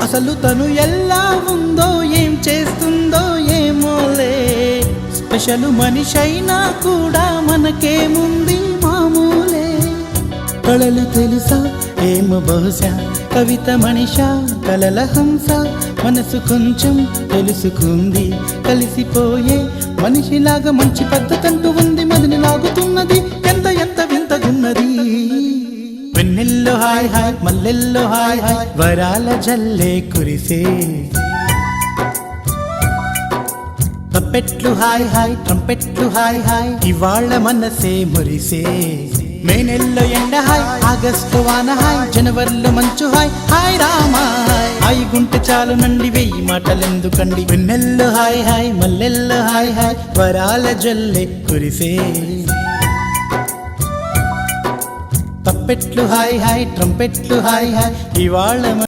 అసలు తను ఎలా ఉందో ఏం చేస్తుందో ఏమోలే, స్పెషల్ మనిషైనా కూడా మనకేముంది మామూలే. కళలు తెలుసా ఏమో బహుశా, కవిత మనిషా కలల హంస, మనసు కొంచెం తెలుసుకుంది కలిసిపోయే మనిషిలాగా. మంచి పద్ధతంటూ ఉంది, మదిని లాగుతున్నది, ఎంత ఎంత వింతగున్నది. వెన్నెల్లో హాయ్ హాయ్, మల్లెల్లో హాయ్ హాయ్, వరాల జల్లే కురిసే. తప్పెట్లు హాయ్ హాయ్, ట్రంపెట్లు హాయ్ హాయ్, ఇవాళ మనసే మురిసే. మే నెలలో ఎండ హాయ్, ఆగస్టు వాన హాయ్, జనవరిలో మంచు హాయ్, హాయ్ రామా హాయ్. హాయ్ గుంటె చాలు నండి, వెయ్యి మాటలెందుకండి. వెన్నెల్లో హాయ్ హాయ్, మల్లెల్లో హాయ్ హాయ్, వరాల జల్లే కురిసే. తప్పెట్లు హాయ్ హాయ్, ట్రంపెట్లు హాయ్ హాయ్, ఇవాళ